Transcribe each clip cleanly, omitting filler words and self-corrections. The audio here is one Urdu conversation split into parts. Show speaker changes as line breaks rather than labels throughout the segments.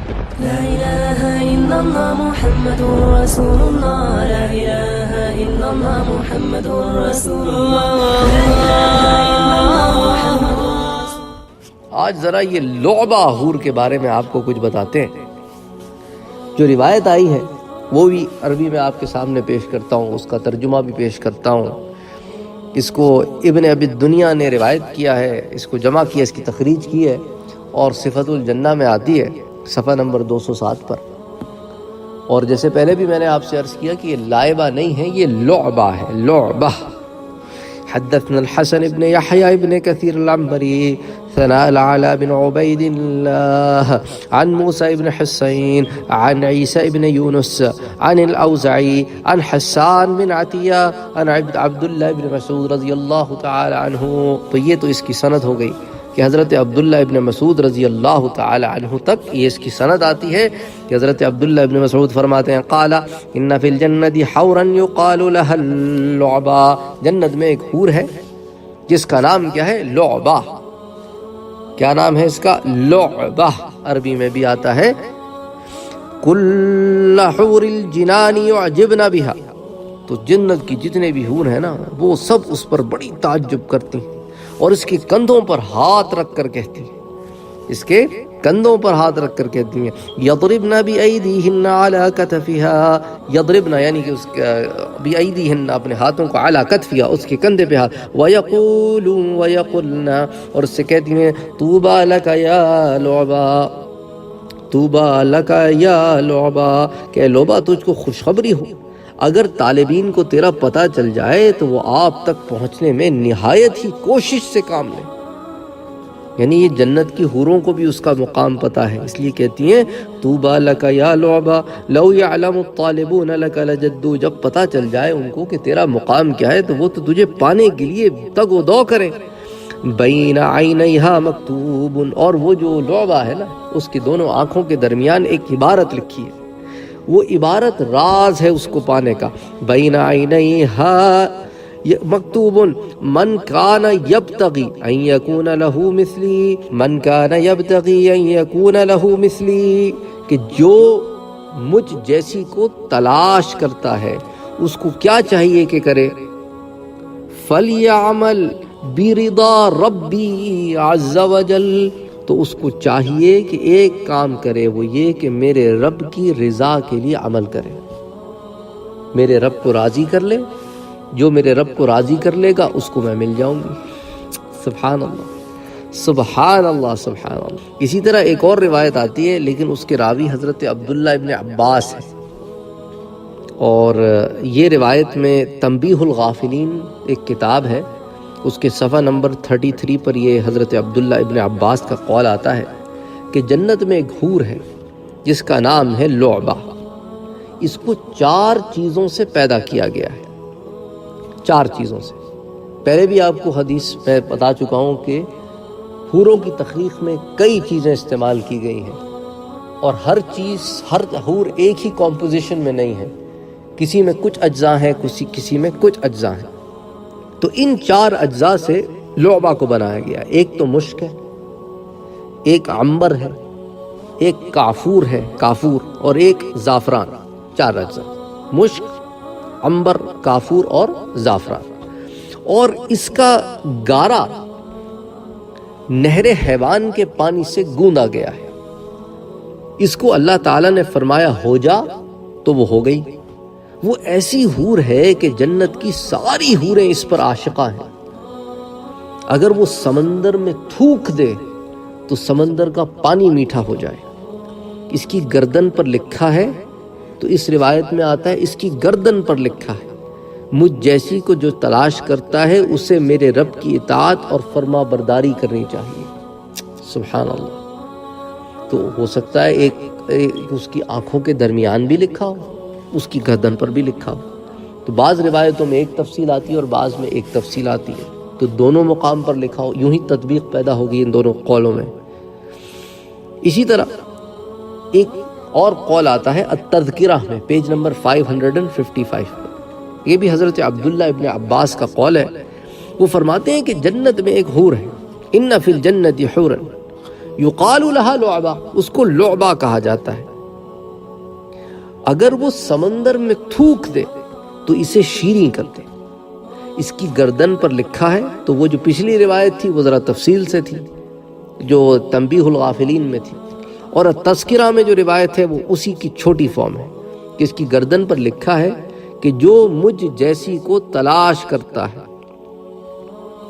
لا إله إلا الله محمد رسول الله لا إله إلا الله محمد رسول الله لا إله إلا الله محمد
آج ذرا یہ لعبہ حور کے بارے میں آپ کو کچھ بتاتے ہیں. جو روایت آئی ہے وہ بھی عربی میں آپ کے سامنے پیش کرتا ہوں, اس کا ترجمہ بھی پیش کرتا ہوں. اس کو ابن ابی الدنیا نے روایت کیا ہے, اس کو جمع کیا, اس کی تخریج کی ہے, اور صفت الجنہ میں آتی ہے صفحہ نمبر 207 پر. اور جیسے پہلے بھی میں نے آپ سے عرض کیا کہ یہ لائبہ نہیں ہے, یہ لعبہ ہے, لعبہ. حدثنا الحسن بن يحيى بن كثير العنبري ثناء العلا بن عبيد الله عن موسى بن حسين عن عيسى بن يونس عن الأوزعي عن حسان بن عطية عن عبد الله بن مسعود رضی اللہ تعالی عنہ. تو یہ تو اس کی سند ہو گئی کہ حضرت عبداللہ ابن مسعود رضی اللہ تعالی عنہ تک یہ اس کی سند آتی ہے کہ حضرت عبداللہ ابن مسعود فرماتے ہیں قال ان فی الجنت حورا یقال لها اللعبہ, جنت میں ایک حور ہے جس کا نام کیا ہے؟ لعبہ. کیا نام ہے اس کا؟ لعبہ. عربی میں بھی آتا ہے کل حور الجنان یعجبن بها. تو جنت کی جتنے بھی حور ہیں نا وہ سب اس پر بڑی تعجب کرتی ہیں اور اس کے کندھوں پر ہاتھ رکھ کر کہتی ہیں, اس کے کندھوں پر ہاتھ رکھ کر کہتی ہیں یضربن بأیدیہن علی کتفہا. یضربن یعنی کہ اس بأیدیہن اپنے ہاتھوں کو علی کتفہا, اس کے کندھے پہ ہاتھ, ویقولون ویقلن اور اس سے کہتی ہیں طوبی لک یا لعبہ, طوبی لک یا لعبہ, کہ لعبہ تجھ کو خوشخبری ہو, اگر طالبین کو تیرا پتہ چل جائے تو وہ آپ تک پہنچنے میں نہایت ہی کوشش سے کام لیں. یعنی یہ جنت کی حوروں کو بھی اس کا مقام پتہ ہے, اس لیے کہتی ہیں طوبی لک یا لعبہ لو یعلم الطالبون لک لجدوا. جب پتہ چل جائے ان کو کہ تیرا مقام کیا ہے تو وہ تو تجھے پانے کے لیے تگ و دو کریں. بین عینیہا مکتوب, اور وہ جو لعبہ ہے نا اس کی دونوں آنکھوں کے درمیان ایک عبارت لکھی ہے, وہ عبارت راز ہے اس کو پانے کا. بین عینیہا مکتوب من کان یبتغی ان یکون لہ مثلی, من کان یبتغی ان یکون لہ مثلی, کہ جو مجھ جیسی کو تلاش کرتا ہے اس کو کیا چاہیے کہ کرے؟ فلیعمل برضا ربی عز وجل, تو اس کو چاہیے کہ ایک کام کرے, وہ یہ کہ میرے رب کی رضا کے لیے عمل کرے, میرے رب کو راضی کر لے. جو میرے رب کو راضی کر لے گا اس کو میں مل جاؤں گی. سبحان اللہ سبحان اللہ سبحان اللہ. اسی طرح ایک اور روایت آتی ہے لیکن اس کے راوی حضرت عبداللہ ابن عباس ہے, اور یہ روایت میں تنبیہ الغافلین ایک کتاب ہے, اس کے صفحہ نمبر 33 پر یہ حضرت عبداللہ ابن عباس کا قول آتا ہے کہ جنت میں ایک حور ہے جس کا نام ہے لعبہ. اس کو 4 چیزوں سے پیدا کیا گیا ہے, 4 چیزوں سے. پہلے بھی آپ کو حدیث میں بتا چکا ہوں کہ حوروں کی تخلیق میں کئی چیزیں استعمال کی گئی ہیں, اور ہر چیز, ہر حور ایک ہی کمپوزیشن میں نہیں ہے, کسی میں کچھ اجزاء ہیں, کسی میں کچھ اجزاء ہیں. تو ان 4 اجزاء سے لعبہ کو بنایا گیا. ایک تو مشک ہے, ایک عنبر ہے, ایک کافور ہے, کافور, اور ایک زعفران. 4 اجزاء, مشک, عنبر, کافور اور زعفران. اور اس کا گارا نہر حیوان کے پانی سے گوندا گیا ہے. اس کو اللہ تعالیٰ نے فرمایا ہو جا تو وہ ہو گئی. وہ ایسی حور ہے کہ جنت کی ساری حوریں اس پر عاشقہ ہیں. اگر وہ سمندر میں تھوک دے تو سمندر کا پانی میٹھا ہو جائے. اس کی گردن پر لکھا ہے, تو اس روایت میں آتا ہے اس کی گردن پر لکھا ہے مجھ جیسی کو جو تلاش کرتا ہے اسے میرے رب کی اطاعت اور فرما برداری کرنی چاہیے. سبحان اللہ. تو ہو سکتا ہے ایک اس کی آنکھوں کے درمیان بھی لکھا ہو, اس کی گردن پر بھی لکھا ہو. تو بعض روایتوں میں ایک تفصیل آتی ہے اور بعض میں ایک تفصیل آتی ہے, تو دونوں مقام پر لکھا ہو, یوں ہی تطبیق پیدا ہوگی ان دونوں قولوں میں. اسی طرح ایک اور قول آتا ہے التذکرہ میں, پیج نمبر 555 پر. یہ بھی حضرت عبداللہ ابن عباس کا قول ہے. وہ فرماتے ہیں کہ جنت میں ایک حور ہے, ان فی الجنت حورا یقال لہا لعبہ، اس کو لعبہ کہا جاتا ہے۔ اگر وہ سمندر میں تھوک دے تو اسے شیریں کر دے۔ اس کی گردن پر لکھا ہے، تو وہ جو پچھلی روایت تھی وہ ذرا تفصیل سے تھی، جو تنبیہ الغافلین میں تھی، اور تذکرہ میں جو روایت ہے وہ اسی کی چھوٹی فارم ہے کہ اس کی گردن پر لکھا ہے کہ جو مجھ جیسی کو تلاش کرتا ہے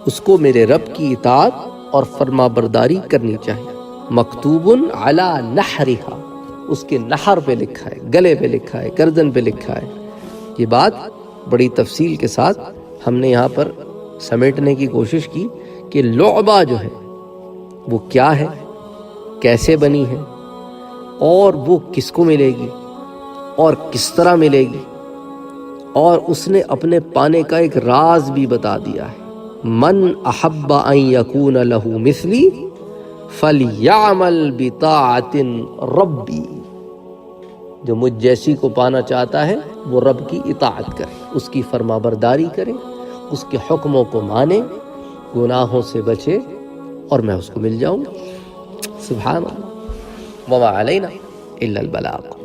اس کو میرے رب کی اطاعت اور فرما برداری کرنی چاہیے۔ مکتوب علی نحرہا، اس کے نحر پہ لکھا ہے، گلے پہ لکھا ہے، گردن پہ لکھا ہے۔ یہ بات بڑی تفصیل کے ساتھ ہم نے یہاں پر سمیٹنے کی کوشش کی کہ لعبہ جو ہے وہ کیا ہے، کیسے بنی ہے، اور وہ کس کو ملے گی اور کس طرح ملے گی، اور اس نے اپنے پانے کا ایک راز بھی بتا دیا ہے۔ من احب ان یکون لہ مثلی فلیعمل بطاعت ربی، جو مجھ جیسی کو پانا چاہتا ہے وہ رب کی اطاعت کرے، اس کی فرما برداری کرے، اس کے حکموں کو مانے، گناہوں سے بچے، اور میں اس کو مل جاؤں گا۔ سبحان اللہ، وما علینا الا البلاغ۔